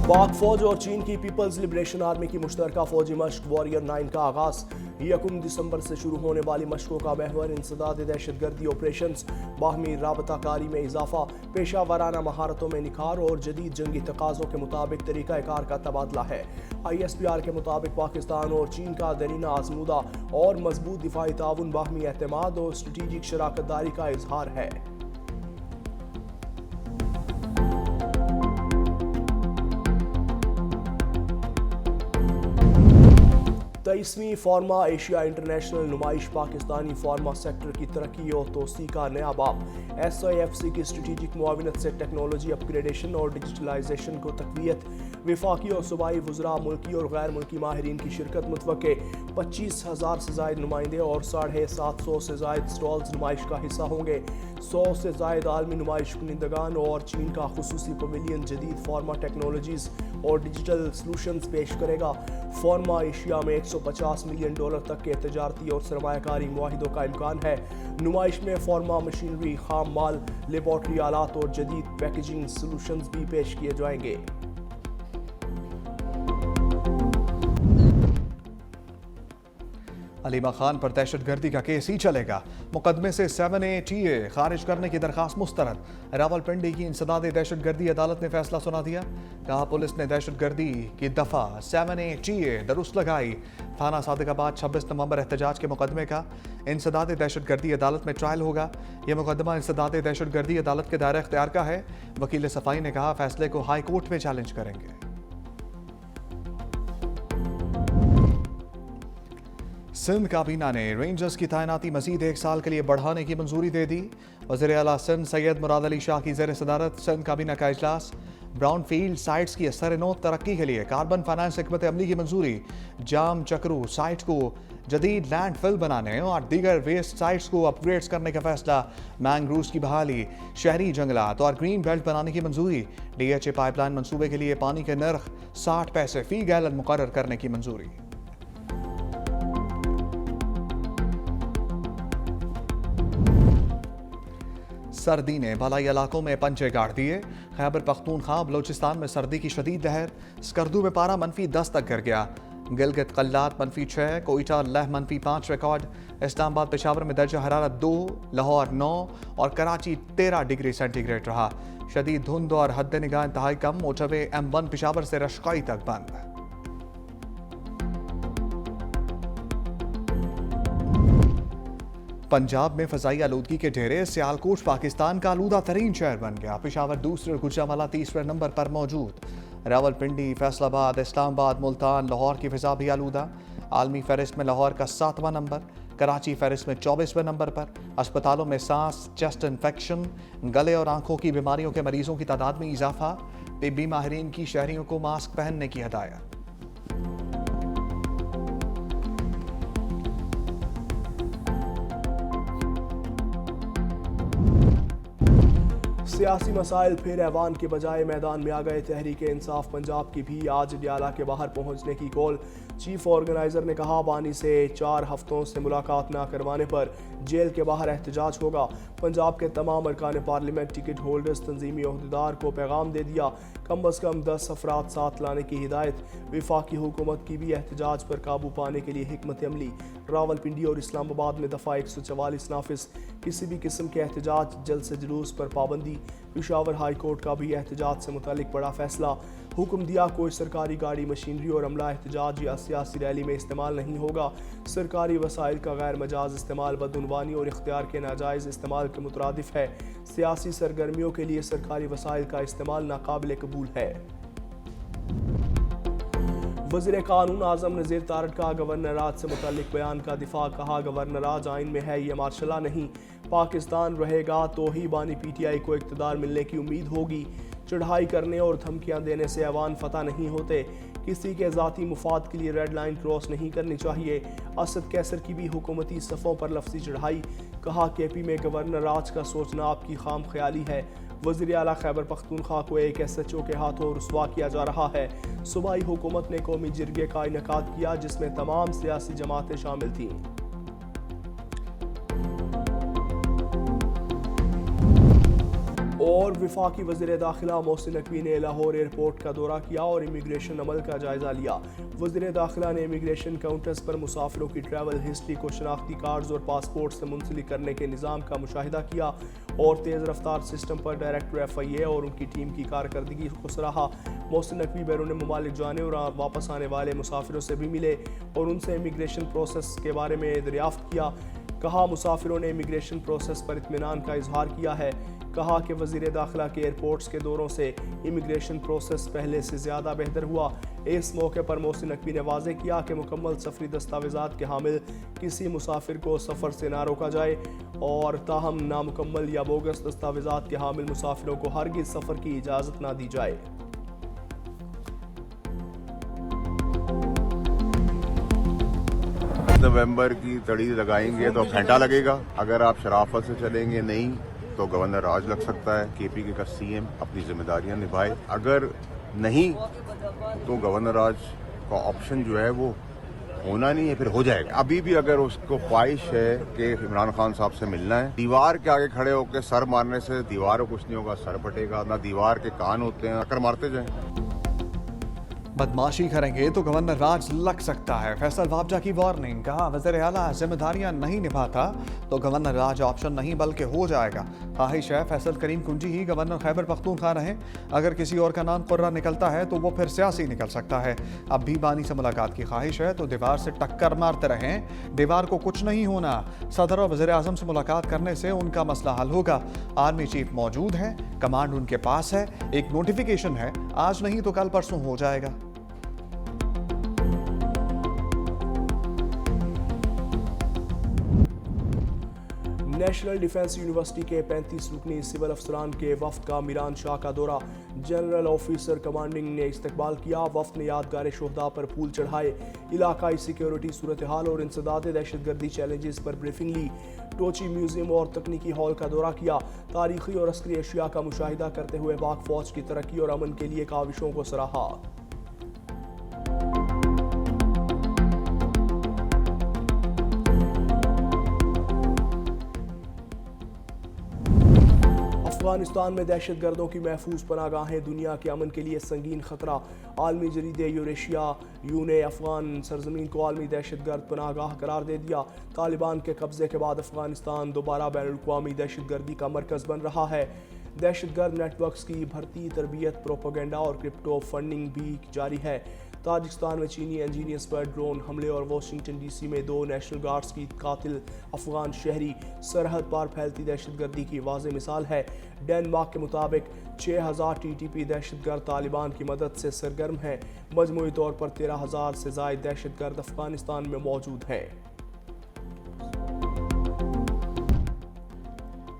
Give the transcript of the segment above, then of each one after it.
पाक फौज और चीन की पीपल्स लिबरेशन आर्मी की मुश्तरका फौजी मशक वॉरियर 9 का आगाज। 1 दिसंबर से शुरू होने वाली मशकों का महवर इंसदाद दहशतगर्दी ऑपरेशन, बाहमी राबताकारी में इजाफा, पेशा वाराना महारतों में निखार और जदीद जंगी तकाज़ों के मुताबिक तरीक़ाकार का तबादला है। ISPR के मुताबिक पाकिस्तान और चीन का दरीना आजमूदा और मजबूत दिफाई ताउन, बाहमी एतमाद और स्ट्रेटेजिक शराकतदारी का इजहार है। 23वीं फार्मा एशिया इंटरनेशनल नुमाइश पाकिस्तानी फार्मा सेक्टर की तरक्की और तोसी का नया बाब। SIFC की स्ट्रेटेजिक मुआविनत से टेक्नोलॉजी अपग्रेडेशन और डिजिटलाइजेशन को तकवीत। विफाकी और सूबाई वज़रा मुल्की और गैर मुल्की माहिरीन की शिरकत मुतवक्के। 25,000 से ज़ायद नुमाइंदे और 750 से ज़ायद स्टॉल्स नुमाइश का हिस्सा होंगे। 100 से ज़ायद आलमी नुमाइश कुनिंदगान और चीन का खुसूसी पवेलियन जदीद फार्मा टेक्नोलॉजीज़ और डिजिटल सॉल्यूशंस पेश करेगा। फार्मा एशिया में $150 मिलियन तक के तजारती और सरमायाकारी मुआहिदों का इम्कान है। नुमाइश में फार्मा मशीनरी, खाम माल, लेबॉर्ट्री आलात और जदीद पैकेजिंग सॉल्यूशंस भी पेश किए जाएंगे। अलीमा खान पर दहशतगर्दी का केस ही चलेगा। मुकदमे से 7A TA खारिज करने की दरखास्त मुस्तरद। रावलपिंडी की इंसदाद दहशतगर्दी अदालत ने फैसला सुना दिया। कहा पुलिस ने दहशतगर्दी की दफा 7A TA दुरुस्त लगाई। थाना सादिकाबाद 26 नवंबर एहतजाज के मुकदमे का इंसदाद दहशतगर्दी अदालत में ट्रायल होगा। यह मुकदमा इंसदाद दहशतगर्दी अदालत के दायरे इख्तियार का है। वकील सफाई ने कहा फैसले को हाई कोर्ट में चैलेंज करेंगे। सिंध काबीना ने रेंजर्स की तैनाती मजीद 1 साल के लिए बढ़ाने की मंजूरी दे दी। वज़ीर आला सिंध सैयद मुराद अली शाह की ज़ेर सदारत सिंध काबीना का इजलास। ब्राउन फील्ड साइट्स की असर-ए-नौ तरक्की के लिए कार्बन फाइनेंस हिकमत अमली की मंजूरी। जाम चक्रू साइट को जदीद लैंड फिल बनाने और दीगर वेस्ट साइट्स को अपग्रेड्स करने का फैसला। मैंग्रोव्स की बहाली, शहरी जंगलात और ग्रीन बेल्ट बनाने की मंजूरी। DHA पाइपलाइन मंसूबे के लिए पानी के नर्ख 60 पैसे फी गैलन मुकर्रर करने की मंजूरी। सर्दी ने बालाई इलाकों में पंचे गाड़ दिए। खैबर पख्तूनख्वा बलोचिस्तान में सर्दी की शदीद लहर। स्कर्दू में पारा -10 तक गिर गया। गिलगित कल्लात -6, कोयटा लह -5 रिकॉर्ड। इस्लामाबाद पेशावर में दर्जा हरारत 2, लाहौर 9 और कराची 13 डिग्री सेंटीग्रेड रहा। शदीद धुंध और हद निगाह इंतहाई कम। मोटरवे M1 पेशावर से रशकाई तक बंद। पंजाब में फजाई आलूदगी के ढेरे। सियालकोट पाकिस्तान का आलूदा तरीन शहर बन गया। पेशावर दूसरे और गुजरांवाला तीसरे नंबर पर मौजूद। रावलपिंडी, फैसलाबाद, इस्लामाबाद, मुल्तान, लाहौर की फिजा भी आलूदा। आलमी फहरिस्त में लाहौर का 7वां नंबर। कराची फहरिस्त में 24वें नंबर पर। अस्पतालों में सांस, चेस्ट इन्फेक्शन, गले और आंखों की बीमारियों के मरीजों की तादाद में इजाफा। तिब्बी माहिरीन की शहरियों को मास्क पहनने की हदायत। सियासी मसाइल फिर ऐवान के बजाय मैदान में आ गए। तहरीक इंसाफ पंजाब की भी आज न्याला के बाहर पहुंचने की कॉल। चीफ ऑर्गेनाइजर ने कहा बानी से 4 हफ्तों से मुलाकात न करवाने पर जेल के बाहर एहतजाज होगा। पंजाब के तमाम अरकान पार्लियामेंट टिकट होल्डर्स तंजीमी ओहदेदार को पैगाम दे दिया। कम अज़ कम 10 अफराद साथ लाने की हिदायत। विफाकी हुकूमत की भी एहतजाज पर काबू पाने के लिए हिकमत अमली। रावलपिंडी और इस्लामाबाद में दफ़ा 144 नाफिज। किसी भी किस्म के एहतजाज, जलसे जुलूस पर पाबंदी। पेशावर हाई कोर्ट का भी एहतजाज से मुतालिक बड़ा फैसला। हुक्म दिया कोई सरकारी गाड़ी, मशीनरी और अमला एहतजाज या सियासी रैली में इस्तेमाल नहीं होगा। सरकारी वसाइल का गैर मजाज इस्तेमाल बदउनवानी और इख्तियार के नाजायज़ इस्तेमाल के मुतरादिफ है। सियासी सरगर्मियों के लिए सरकारी वसाइल का इस्तेमाल नाकाबिल कबूल है। वज़ीर कानून आज़म नज़ीर तारड़ का गवर्नर राज से मुताल्लिक बयान का दिफा। कहा गवर्नर राज आइन में है, ये मार्शला नहीं। पाकिस्तान रहेगा तो ही बानी PTI को इक़्तिदार मिलने की उम्मीद होगी। चढ़ाई करने और धमकियां देने से अवान फतह नहीं होते। किसी के ज़ाती मुफाद के लिए रेड लाइन क्रॉस नहीं करनी चाहिए। असद कैसर की भी हुकूमती सफ़ों पर लफ्ज़ी चढ़ाई। कहा KP में गवर्नर राज का सोचना आपकी खाम ख्याली है। वज़ीर आला खैबर पख्तूनख्वा को एक SHO के हाथों रुस्वा किया जा रहा है। सूबाई हुकूमत ने कौमी जिरगे का इनेकाद किया जिसमें तमाम सियासी जमातें शामिल थीं। और और वफाकी वज़ीर दाखिला मोहसिन नकवी ने लाहौर एयरपोर्ट का दौरा किया और इमिग्रेशन अमल का जायजा लिया। वज़ीर दाखिला ने इमिग्रेशन काउंटर्स पर मुसाफिरों की ट्रैवल हिस्ट्री को शनाख्ती कार्ड्स और पासपोर्ट से मुंसलिक करने के निज़ाम का मुशाहिदा किया और तेज़ रफ्तार सिस्टम पर डायरेक्टर FIA और उनकी टीम की कारकर्दगी को सराहा। मोहसिन नकवी बैरून ममालिक जाने और वापस आने वाले मुसाफिरों से भी मिले और उनसे इमिग्रेशन प्रोसेस के बारे में दरियाफ्त किया। कहा मुसाफिरों ने इमिग्रेशन प्रोसेस पर इत्मीनान का इजहार किया है। कहा कि वज़ीर दाखिला के एयरपोर्ट्स के दौरों से इमिग्रेशन प्रोसेस पहले से ज़्यादा बेहतर हुआ। इस मौके पर मोहसिन नकवी ने वाज़ेह किया कि मुकम्मल सफरी दस्तावेज़ात के हामिल किसी मुसाफिर को सफ़र से ना रोका जाए और ताहम नामुकम्मल या बोगस दस्तावेज़ात के हामिल मुसाफिरों को हरगिज़ सफ़र की इजाज़त ना दी जाए। नवंबर की तड़ी लगाएंगे तो घंटा लगेगा। अगर आप शराफत से चलेंगे नहीं तो गवर्नर राज लग सकता है। KPK का CM अपनी जिम्मेदारियां निभाए। अगर नहीं तो गवर्नर राज का ऑप्शन जो है वो होना नहीं है, फिर हो जाएगा। अभी भी अगर उसको ख्वाहिश है कि इमरान खान साहब से मिलना है, दीवार के आगे खड़े होकर सर मारने से दीवार को कुछ नहीं होगा, सर फटेगा। ना दीवार के कान होते हैं, टक्कर मारते जाएं। बदमाशी करेंगे तो गवर्नर राज लग सकता है। फैसल वाबजा की वार्निंग। कहा वज़ीर आला जिम्मेदारियां नहीं निभाता तो गवर्नर राज ऑप्शन नहीं बल्कि हो जाएगा। ख्वाहिश है फैसल करीम कुंजी ही गवर्नर खैबर पख्तूनख्वा रहें। अगर किसी और का नाम कुर्रा निकलता है तो वो फिर सियासी निकल सकता है। अब भी बानी से मुलाकात की ख्वाहिश है तो दीवार से टक्कर मारते रहें, दीवार को कुछ नहीं होना। सदर और वज़ीर आज़म से मुलाकात करने से उनका मसला हल होगा। आर्मी चीफ मौजूद है, कमांड उनके पास है, एक नोटिफिकेशन है, आज नहीं तो कल परसों हो जाएगा। नेशनल डिफेंस यूनिवर्सिटी के 35 रुकनी सिविल अफसरान के वफ्द का मीरान शाह का दौरा। जनरल ऑफिसर कमांडिंग ने इस्तकबाल किया। वफ्द ने यादगार शोहदा पर फूल चढ़ाए, इलाकाई सिक्योरिटी सूरत हाल और इंसदाद दहशतगर्दी चैलेंजेस पर ब्रीफिंग ली। टोची म्यूजियम और तकनीकी हॉल का दौरा किया। तारीखी और अस्करी अशिया का मुशाहिदा करते हुए पाक फौज की तरक्की और अमन के लिए काविशों को सराहा। अफगानिस्तान में दहशतगर्दों की महफूज पनागाहें दुनिया के अमन के लिए संगीन खतरा। आलमी जरीदे यूरेशिया ने अफगान सरजमीन को आलमी दहशतगर्द पनागाह करार दे दिया। तालिबान के कब्जे के बाद अफगानिस्तान दोबारा बैनुल-अक़वामी दहशतगर्दी का मरकज बन रहा है। दहशतगर्द नेटवर्क्स की भर्ती, तरबियत, प्रोपेगेंडा और क्रिप्टो फंडिंग भी जारी है। ताजिकिस्तान में चीनी इंजीनियर्स पर ड्रोन हमले और वाशिंगटन DC में 2 नेशनल गार्ड्स की कातिल अफगान शहरी सरहद पार फैलती दहशतगर्दी की वाज़ेह मिसाल है। डेनमार्क के मुताबिक 6000 TTP दहशतगर्द तालिबान की मदद से सरगर्म हैं। मजमूई तौर पर 13,000 से ज़ायद दहशतगर्द अफगानिस्तान में मौजूद हैं।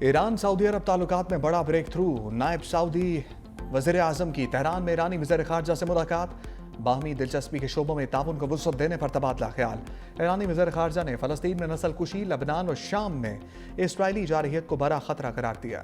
ईरान सऊदी अरब ताल्लुकात में बड़ा ब्रेक थ्रू। नायब सऊदी वज़ीर आज़म की तेहरान में ईरानी वज़ीर ख़ारजा से मुलाकात। बाहमी दिलचस्पी के शोबों में ताउन को वुसअत देने पर तबादला ख्याल। ईरानी वज़ीर ख़ारजा ने फ़लस्तीन में नस्ल कुशी, लबनान और शाम में इसराइली जारहियत को बड़ा खतरा करार दिया।